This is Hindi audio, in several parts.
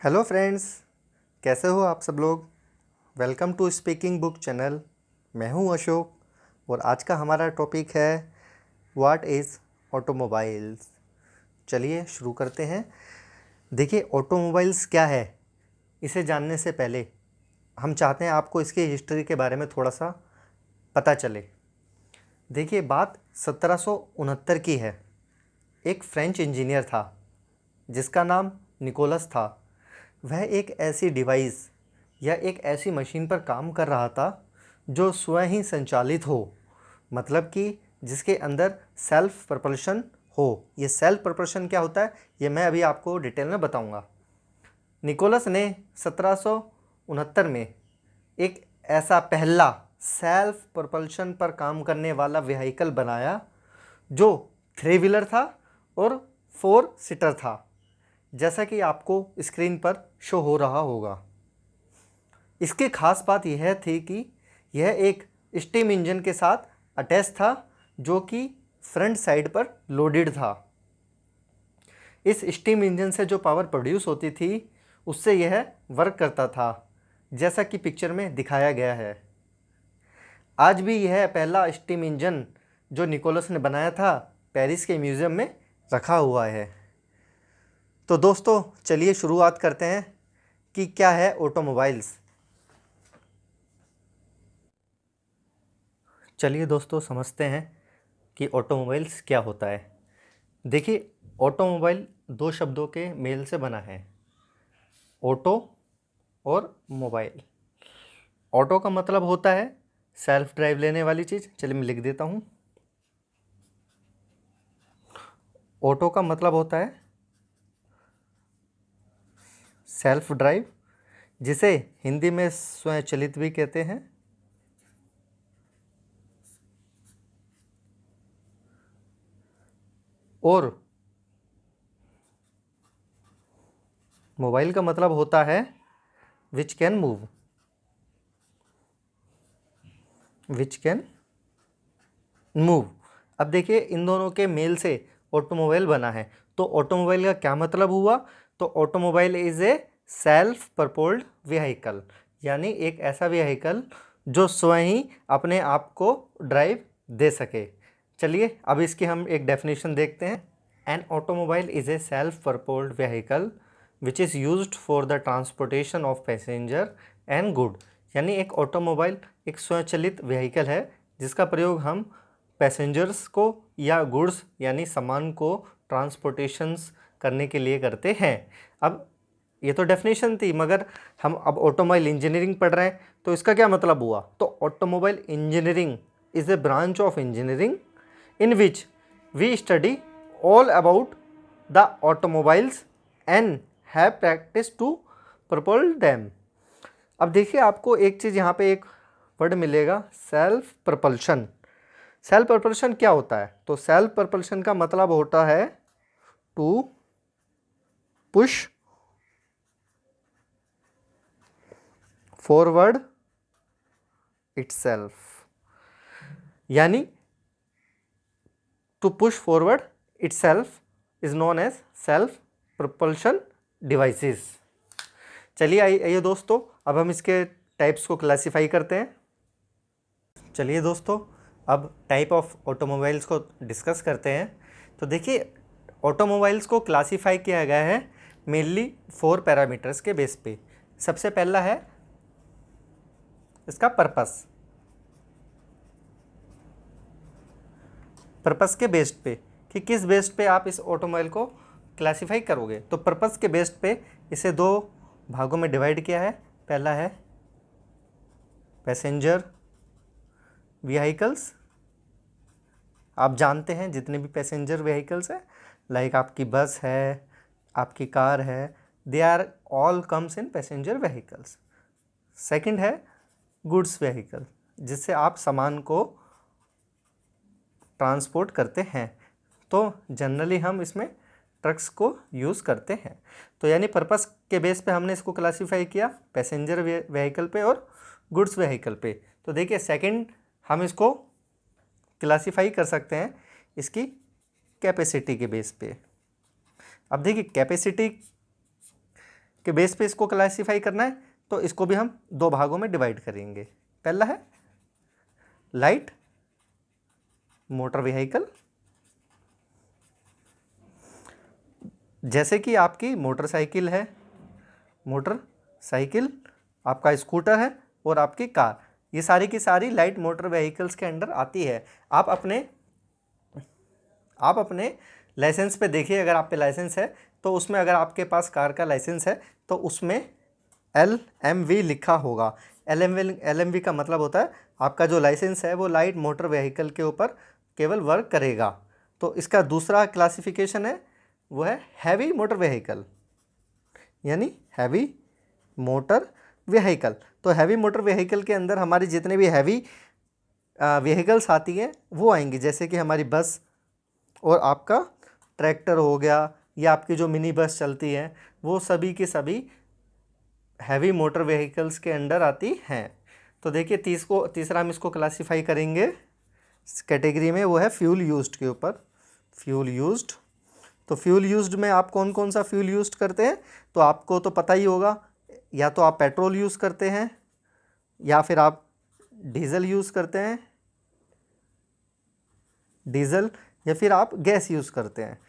हेलो फ्रेंड्स, कैसे हो आप सब लोग। Welcome to speaking book channel. मैं हूं अशोक और आज का हमारा टॉपिक है व्हाट इज़ ऑटोमोबाइल्स। चलिए शुरू करते हैं। देखिए, ऑटोमोबाइल्स क्या है, इसे जानने से पहले हम चाहते हैं आपको इसकी हिस्ट्री के बारे में थोड़ा सा पता चले। देखिए, बात 1769 की है। एक फ्रेंच इंजीनियर था जिसका नाम निकोलस था। वह एक ऐसी डिवाइस या एक ऐसी मशीन पर काम कर रहा था जो स्वयं ही संचालित हो, मतलब कि जिसके अंदर सेल्फ प्रपल्शन हो। ये सेल्फ प्रपल्शन क्या होता है, ये मैं अभी आपको डिटेल में बताऊंगा। निकोलस ने 1769 में एक ऐसा पहला सेल्फ प्रपल्शन पर काम करने वाला व्हीकल बनाया जो 3 व्हीलर था और 4 सीटर था, जैसा कि आपको स्क्रीन पर शो हो रहा होगा। इसकी खास बात यह थी कि यह एक स्टीम इंजन के साथ अटैच था जो कि फ्रंट साइड पर लोडेड था। इस स्टीम इंजन से जो पावर प्रोड्यूस होती थी उससे यह वर्क करता था, जैसा कि पिक्चर में दिखाया गया है। आज भी यह पहला स्टीम इंजन जो निकोलस ने बनाया था पेरिस के म्यूज़ियम में रखा हुआ है। तो दोस्तों, चलिए शुरुआत करते हैं कि क्या है ऑटोमोबाइल्स। चलिए दोस्तों, समझते हैं कि ऑटोमोबाइल्स क्या होता है। देखिए, ऑटोमोबाइल दो शब्दों के मेल से बना है, ऑटो और मोबाइल। ऑटो का मतलब होता है सेल्फ ड्राइव लेने वाली चीज़। चलिए मैं लिख देता हूँ। ऑटो का मतलब होता है सेल्फ ड्राइव, जिसे हिंदी में स्वचालित भी कहते हैं। और मोबाइल का मतलब होता है which can move, which can move. अब देखिए, इन दोनों के मेल से ऑटोमोबाइल बना है। तो ऑटोमोबाइल का क्या मतलब हुआ? तो automobile is a self propelled vehicle, यानी एक ऐसा व्हीकल जो स्वयं ही अपने आप को ड्राइव दे सके। चलिए अब इसकी हम एक डेफिनेशन देखते हैं। An automobile is a self propelled vehicle which is used for the transportation of passenger and good. यानी एक ऑटोमोबाइल एक स्वचालित व्हीकल है जिसका प्रयोग हम पैसेंजर्स को या गुड्स यानी सामान को ट्रांसपोर्टेशंस करने के लिए करते हैं। अब ये तो डेफिनेशन थी, मगर हम अब ऑटोमोबाइल इंजीनियरिंग पढ़ रहे हैं तो इसका क्या मतलब हुआ? तो automobile engineering is a branch of engineering in which we study all about the automobiles and have practice to propel them। अब देखिए, आपको एक चीज़ यहाँ पे एक वर्ड मिलेगा, सेल्फ प्रपल्शन। सेल्फ प्रपल्शन क्या होता है? तो सेल्फ प्रपल्शन का मतलब होता है टू पुश फॉरवर्ड इटसेल्फ, यानी to push forward itself is known as self propulsion devices. चलिए आइए दोस्तों, अब हम इसके टाइप्स को क्लासिफाई करते हैं। चलिए दोस्तों, अब टाइप ऑफ ऑटोमोबाइल्स को डिस्कस करते हैं। तो देखिए, ऑटोमोबाइल्स को क्लासिफाई किया गया है मेनली 4 पैरामीटर्स के बेस पे। सबसे पहला है इसका पर्पस। पर्पस के बेस्ड पे कि किस बेस्ड पे आप इस ऑटोमोबाइल को क्लासिफाई करोगे। तो पर्पस के बेस्ड पे इसे 2 भागों में डिवाइड किया है। पहला है पैसेंजर व्हीकल्स। आप जानते हैं जितने भी पैसेंजर व्हीकल्स हैं, लाइक आपकी बस है, आपकी कार है, they are all comes in passenger vehicles. Second है गुड्स व्हीकल, जिससे आप सामान को ट्रांसपोर्ट करते हैं। तो जनरली हम इसमें ट्रक्स को यूज़ करते हैं। तो यानी पर्पस के बेस पे हमने इसको क्लासीफाई किया पैसेंजर व्हीकल पे और गुड्स व्हीकल पे। तो देखिए, सेकंड हम इसको क्लासीफाई कर सकते हैं इसकी कैपेसिटी के बेस पे। अब देखिए, कैपेसिटी के बेस पे इसको क्लासीफाई करना है, तो इसको भी हम दो भागों में डिवाइड करेंगे। पहला है लाइट मोटर व्हीकल, जैसे कि आपकी मोटरसाइकिल है, मोटरसाइकिल, आपका स्कूटर है और आपकी कार, ये सारी की सारी लाइट मोटर व्हीकल्स के अंडर आती है। आप अपने लाइसेंस पे देखिए, अगर आप पे लाइसेंस है तो उसमें, अगर आपके पास कार का लाइसेंस है तो उसमें LMV लिखा होगा। LMV का मतलब होता है आपका जो लाइसेंस है वो लाइट मोटर व्हीकल के ऊपर केवल वर्क करेगा। तो इसका दूसरा क्लासिफिकेशन है वो है हैवी मोटर व्हीकल, यानी हैवी मोटर व्हीकल। तो हैवी मोटर व्हीकल के अंदर हमारी जितने भी हैवी व्हीकल्स आती हैं वो आएंगी, जैसे कि हमारी बस और आपका ट्रैक्टर हो गया, या आपकी जो मिनी बस चलती है, वो सभी की सभी हैवी मोटर व्हीकल्स के अंडर आती हैं। तो देखिए तीसरा हम इसको क्लासीफाई करेंगे कैटेगरी में, वो है फ्यूल यूज्ड के ऊपर। फ्यूल यूज्ड, तो फ्यूल यूज्ड में आप कौन कौन सा फ्यूल यूज़ करते हैं, तो आपको तो पता ही होगा, या तो आप पेट्रोल यूज़ करते हैं, या फिर आप डीजल यूज़ करते हैं, डीजल, या फिर आप गैस यूज़ करते हैं।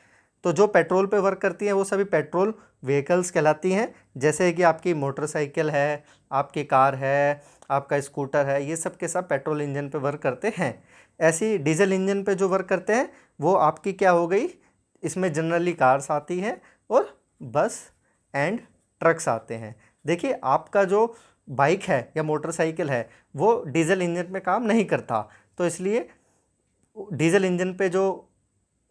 तो जो पेट्रोल पे वर्क करती हैं वो सभी पेट्रोल व्हीकल्स कहलाती हैं, जैसे कि आपकी मोटरसाइकिल है, आपकी कार है, आपका स्कूटर है, ये सब के सब पेट्रोल इंजन पे वर्क करते हैं। ऐसी डीजल इंजन पे जो वर्क करते हैं वो आपकी क्या हो गई, इसमें जनरली कार्स आती हैं और बस एंड ट्रक्स आते हैं। देखिए आपका जो बाइक है या मोटरसाइकिल है वो डीजल इंजन पे काम नहीं करता, तो इसलिए डीजल इंजन पे जो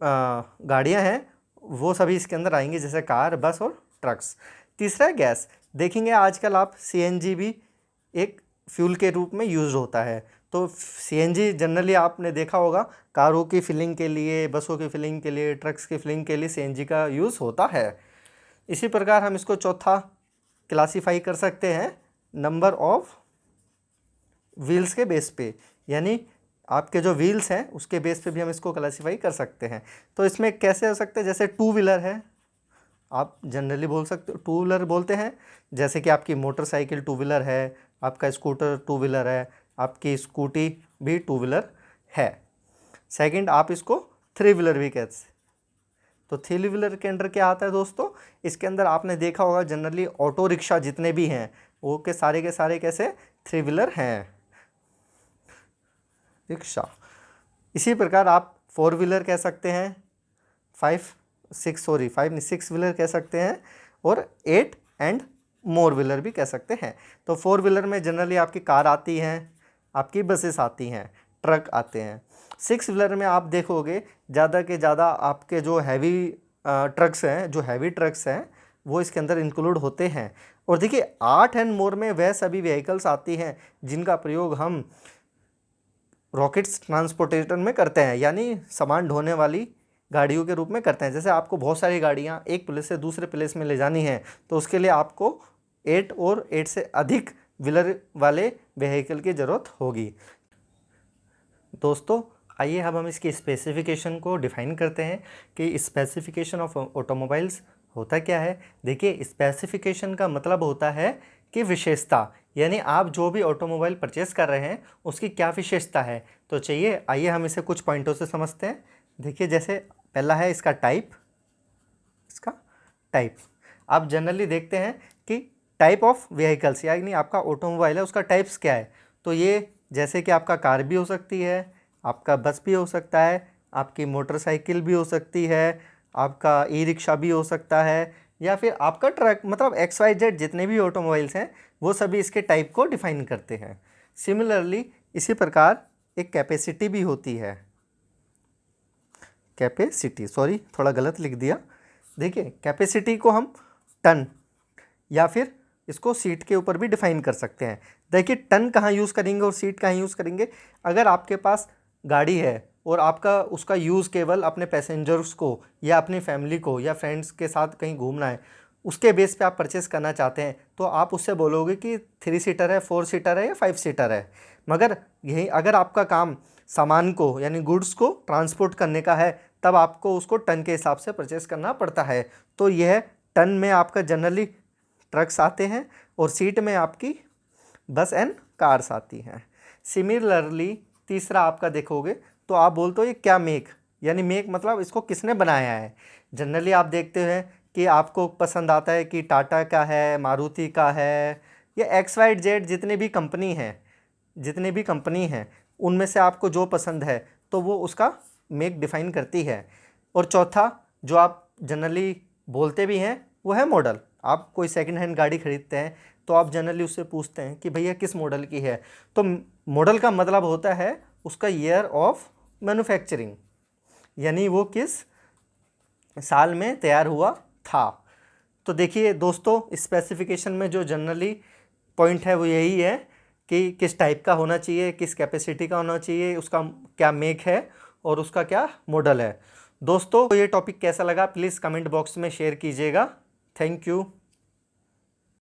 गाड़ियां हैं वो सभी इसके अंदर आएंगी, जैसे कार, बस और ट्रक्स। तीसरा है गैस। देखेंगे आजकल आप CNG भी एक फ्यूल के रूप में यूज़ होता है। तो CNG जनरली आपने देखा होगा, कारों की फिलिंग के लिए, बसों की फिलिंग के लिए, ट्रक्स की फिलिंग के लिए CNG का यूज़ होता है। इसी प्रकार हम इसको चौथा क्लासीफाई कर सकते हैं नंबर ऑफ व्हील्स के बेस पे, यानी आपके जो व्हील्स हैं उसके बेस पे भी हम इसको क्लासीफाई कर सकते हैं। तो इसमें कैसे हो सकते हैं, जैसे टू व्हीलर है, आप जनरली बोल सकते हो टू व्हीलर बोलते हैं, जैसे कि आपकी मोटरसाइकिल टू व्हीलर है, आपका स्कूटर टू व्हीलर है, आपकी स्कूटी भी टू व्हीलर है। सेकंड, आप इसको थ्री व्हीलर भी कहते हैं। तो थ्री व्हीलर के अंदर क्या आता है दोस्तों, इसके अंदर आपने देखा होगा जनरली ऑटो रिक्शा जितने भी हैं वो के सारे कैसे थ्री व्हीलर हैं, रिक्शा। इसी प्रकार आप फोर व्हीलर कह सकते हैं, सिक्स व्हीलर कह सकते हैं, और 8 एंड मोर व्हीलर भी कह सकते हैं। तो फोर व्हीलर में जनरली आपकी कार आती हैं, आपकी बसेस आती हैं, ट्रक आते हैं। सिक्स व्हीलर में आप देखोगे ज़्यादा के ज़्यादा आपके जो हैवी ट्रक्स हैं, जो हैवी ट्रक्स हैं वो इसके अंदर इंक्लूड होते हैं। और देखिए 8 एंड मोर में वह सभी व्हीकल्स आती हैं जिनका प्रयोग हम रॉकेट्स ट्रांसपोर्टेशन में करते हैं, यानी सामान ढोने वाली गाड़ियों के रूप में करते हैं। जैसे आपको बहुत सारी गाड़ियाँ एक प्लेस से दूसरे प्लेस में ले जानी है, तो उसके लिए आपको 8 और 8 से अधिक व्हीलर वाले व्हीकल की ज़रूरत होगी। दोस्तों आइए अब हम इसकी स्पेसिफिकेशन को डिफ़ाइन करते हैं कि स्पेसिफिकेशन ऑफ ऑटोमोबाइल्स होता क्या है। देखिए स्पेसिफिकेशन का मतलब होता है कि विशेषता, यानी आप जो भी ऑटोमोबाइल परचेस कर रहे हैं उसकी क्या विशेषता है। तो चाहिए आइए हम इसे कुछ पॉइंटों से समझते हैं। देखिए जैसे पहला है इसका टाइप। आप जनरली देखते हैं कि टाइप ऑफ व्हीकल्स, यानी आपका ऑटोमोबाइल है उसका टाइप्स क्या है। तो ये जैसे कि आपका कार भी हो सकती है, आपका बस भी हो सकता है, आपकी मोटरसाइकिल भी हो सकती है, आपका ई रिक्शा भी हो सकता है, या फिर आपका ट्रक, मतलब XYZ जितने भी ऑटोमोबाइल्स हैं वो सभी इसके टाइप को डिफाइन करते हैं। सिमिलरली इसी प्रकार एक कैपेसिटी भी होती है, थोड़ा गलत लिख दिया। देखिए कैपेसिटी को हम टन या फिर इसको सीट के ऊपर भी डिफाइन कर सकते हैं। देखिए टन कहाँ यूज़ करेंगे और सीट कहाँ यूज़ करेंगे। अगर आपके पास गाड़ी है और आपका उसका यूज़ केवल अपने पैसेंजर्स को या अपनी फैमिली को या फ्रेंड्स के साथ कहीं घूमना है, उसके बेस पे आप परचेस करना चाहते हैं, तो आप उससे बोलोगे कि 3 सीटर है, 4 सीटर है या 5 सीटर है। मगर यही अगर आपका काम सामान को यानी गुड्स को ट्रांसपोर्ट करने का है, तब आपको उसको टन के हिसाब से परचेस करना पड़ता है। तो यह टन में आपका जनरली ट्रक्स आते हैं और सीट में आपकी बस एंड कार्स आती हैं। सिमिलरली तीसरा आपका देखोगे तो आप बोलते हो ये क्या मेक, यानी मेक मतलब इसको किसने बनाया है। जनरली आप देखते हैं कि आपको पसंद आता है कि टाटा का है, मारुति का है, या XYZ जितने भी कंपनी हैं उनमें से आपको जो पसंद है तो वो उसका मेक डिफ़ाइन करती है। और चौथा जो आप जनरली बोलते भी हैं वो है मॉडल। आप कोई सेकंड हैंड गाड़ी खरीदते हैं तो आप जनरली उससे पूछते हैं कि भैया किस मॉडल की है, तो मॉडल का मतलब होता है उसका ईयर ऑफ मैन्युफैक्चरिंग, यानी वो किस साल में तैयार हुआ था। तो देखिए दोस्तों, स्पेसिफिकेशन में जो जनरली पॉइंट है वो यही है कि किस टाइप का होना चाहिए, किस कैपेसिटी का होना चाहिए, उसका क्या मेक है और उसका क्या मॉडल है। दोस्तों ये टॉपिक कैसा लगा प्लीज़ कमेंट बॉक्स में शेयर कीजिएगा। Thank you.